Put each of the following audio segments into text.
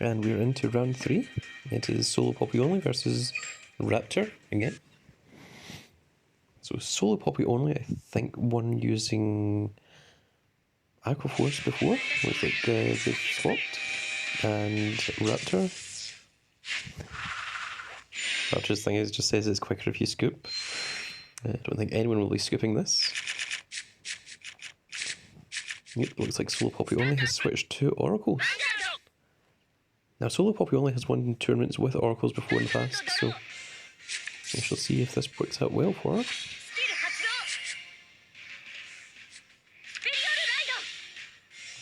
And we're into round 3. It is SoloPoppyOnly versus Raptor again. So SoloPoppyOnly, I think, won using Aqua Force before. Looks like they've swapped. And Raptor's thing is just says it's quicker if you scoop. I don't think anyone will be scooping this. Yep, looks like SoloPoppyOnly has switched to Oracles. Now SoloPoppyOnly has won tournaments with Oracles before in the past, so we shall see if this works out well for her.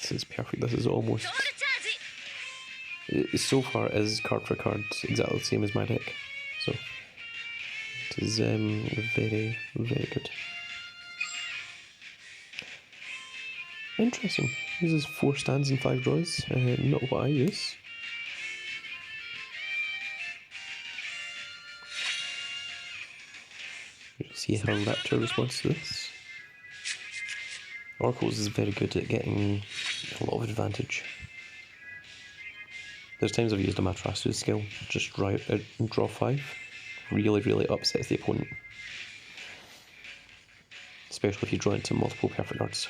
This is perfect, this is almost... so far is card for card exactly the same as my deck, so it is very, very good. Interesting. Uses 4 stands and 5 draws, not what I use. We'll see how Raptor responds to this. Oracles is very good at getting a lot of advantage. There's times I've used a Matrasu skill, just draw 5, really upsets the opponent. Especially if you draw into multiple perfect cards.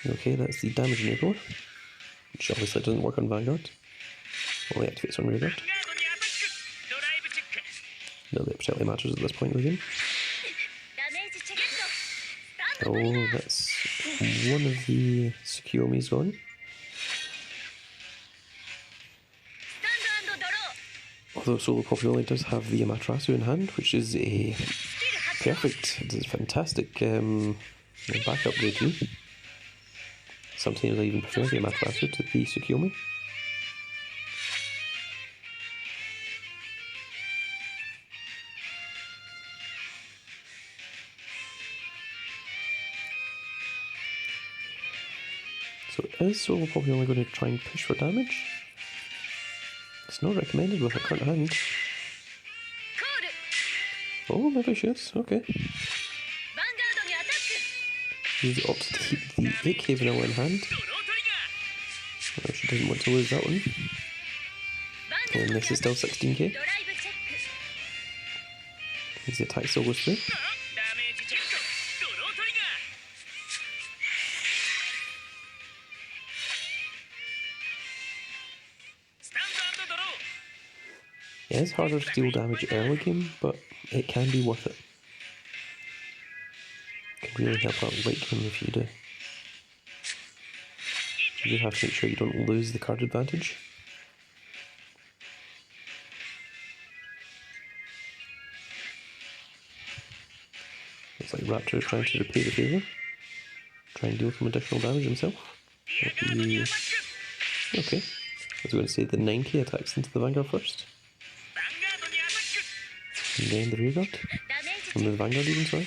Okay, that's the damage enabler, which obviously doesn't work on Vanguard. Only activates on Rearguard. Not that it particularly matters at this point of the game. Oh, that's one of the Tsukiyomi's gone. Although SoloPoppyOnly does have the Amaterasu in hand, which is a perfect, it is a fantastic backup regime. Sometimes I even prefer the Amaterasu to the Tsukiyomi. So is SoloPoppyOnly going to try and push for damage? It's not recommended with her current hand. Oh, maybe she is, okay. She's opted to keep the 8k vanilla in hand. Oh, she doesn't want to lose that one. And this is still 16k. The attack still goes through. It is harder to deal damage early game, but it can be worth it. It can really help out late game if you do. You just have to make sure you don't lose the card advantage. Looks like Raptor is trying to repay the favour. Try and deal some additional damage himself. Okay. I was going to say the 9k attacks into the Vanguard first. And then the Rearguard. And the Vanguard even, sorry.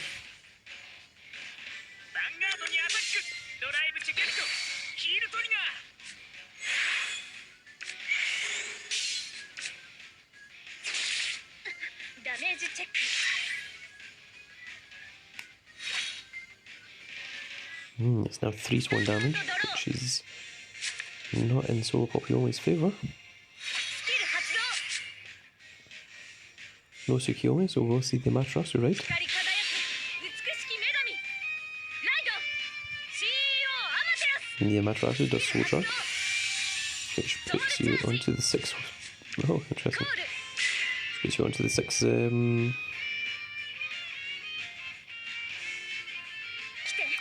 It's now 3 sworn damage, which is not in SoloPoppyOnly's favour. No Tsukiyomi, so we'll see the Amaterasu, right? And the Amaterasu does Soul Charge, which puts you onto the 6. Oh, interesting. Which puts you onto the 6.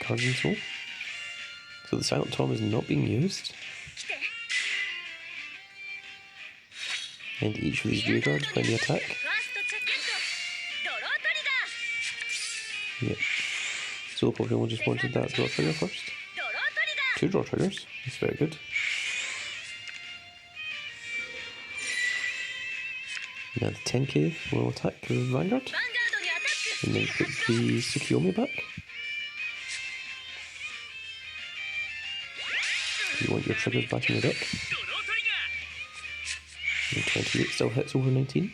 Cards in Soul. So the Silent Tom is not being used. And each of these Rearguards when they attack. Yep. SoloPoppyOnly just wanted that draw trigger first. 2 draw triggers, that's very good. Now the 10k will attack the Vanguard. And then put the Tsukiyomi back. You want your triggers back in the deck. And 28 still hits over 19.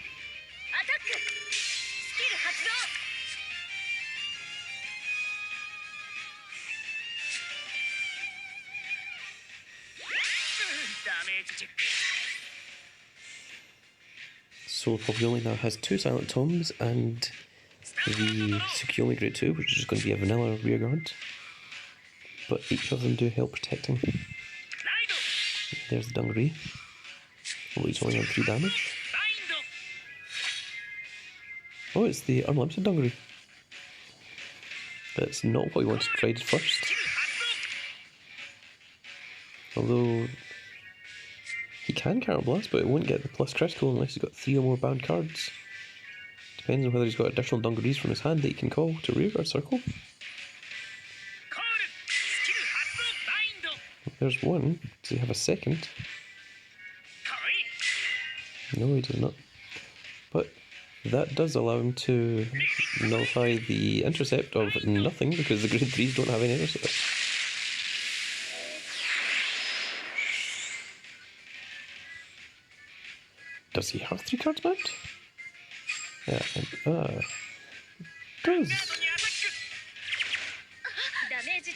SoloPoppyOnly now has 2 Silent Tomes and the Tsukiyomi Grade 2, which is going to be a vanilla rearguard. But each of them do help protecting. There's the Dungaree. Although he's only on 3 damage. Oh, it's the unlimited Dungaree. That's not what we wanted to try first. Although he can counter blast, but it won't get the plus critical unless he's got 3 or more banned cards. Depends on whether he's got additional Dungarees from his hand that he can call to rearguard circle. There's one. Does he have a second? No, he does not. But that does allow him to nullify the intercept of nothing because the grade 3s don't have any intercept. Does he have 3 cards bound? Yeah, does.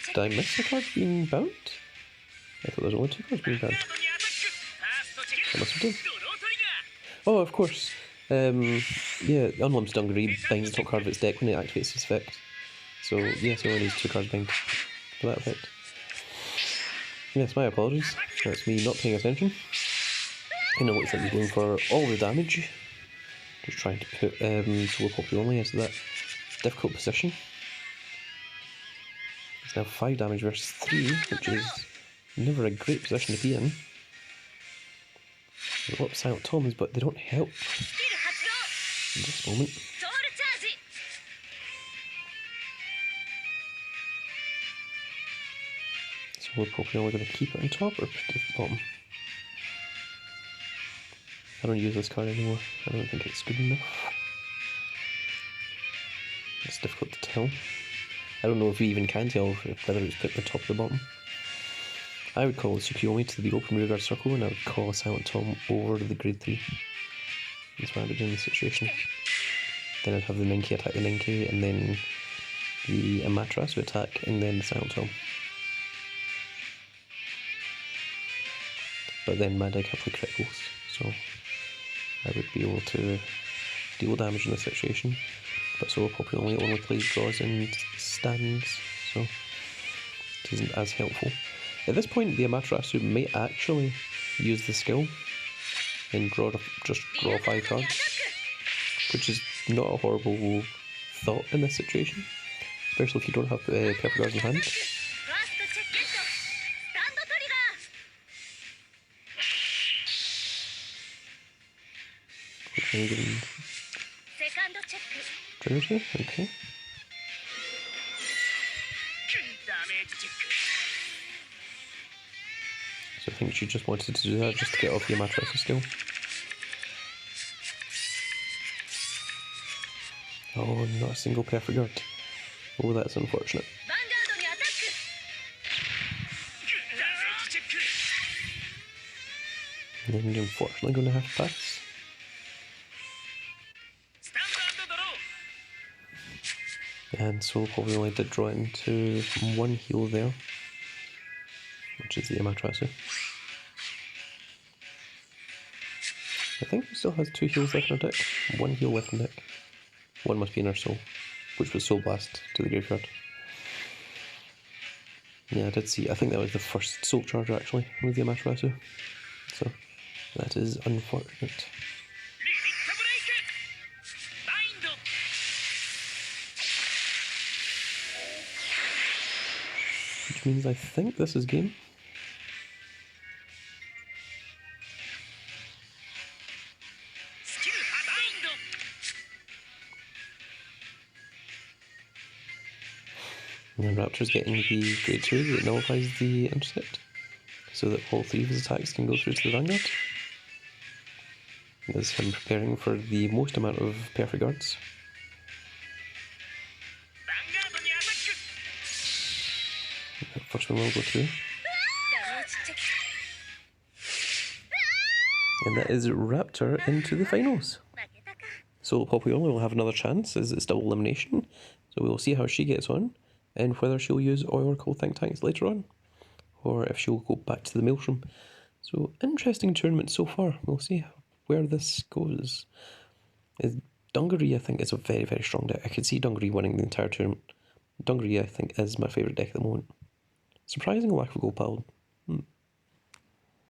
Did I miss a card being bound? I thought there was only 2 cards being bound. I must have done. Oh, of course. Yeah, Unlimited Dungaree binds the top card of its deck when it activates its effect. So, yes, he only needs 2 cards bind for that effect. Yes, my apologies. That's me not paying attention. And it looks like he's going for all the damage. Just trying to put SoloPoppyOnly into that difficult position. It's now 5 damage versus 3, which is never a great position to be in. There's a lot of Silent Tomes, but they don't help in this moment. SoloPoppyOnly going to keep it on top or put it at the bottom? I don't use this card anymore. I don't think it's good enough. It's difficult to tell. I don't know if you even can tell whether it's put at the top or the bottom. I would call Tsukiyomi to the open rearguard circle, and I would call a Silent Tome over to the grade 3. That's what I would do in this situation. Then I'd have the Ninki attack the Ninki, and then the Amaterasu attack, and then the Silent Tome. But then my deck have the criticals, so I would be able to deal damage in this situation. But SoloPoppyOnly only plays draws and stands, so it isn't as helpful. At this point, the Amaterasu may actually use the skill and just draw 5 cards, which is not a horrible thought in this situation, especially if you don't have perfect cards in hand. Trigger here? Okay. So I think she just wanted to do that just to get off the Amaterasu skill. Oh, not a single perfect guard. Oh, that's unfortunate. And then you're unfortunately going to have to pass. And SoloPoppyOnly did draw into 1 heal there, which is the Amaterasu. I think he still has 2 heals left in her deck. 1 heal left in deck. 1 must be in her soul, which was Soul Blast to the graveyard. Yeah, I did see. I think that was the first Soul Charger actually with the Amaterasu. So that is unfortunate. Which means I think this is game. And then Raptor's getting the grade 2 that nullifies the intercept, so that all 3 of his attacks can go through to the Vanguard. This is him preparing for the most amount of perfect guards. The first one will go through. And that is Raptor into the finals. SoloPoppyOnly will have another chance as it's double elimination, so we'll see how she gets on, and whether she'll use Oracle Think Tanks later on, or if she'll go back to the Maelstrom. So, interesting tournament so far. We'll see where this goes. Dungaree, I think, is a very, very strong deck. I could see Dungaree winning the entire tournament. Dungaree, I think, is my favourite deck at the moment. Surprising lack of gold pile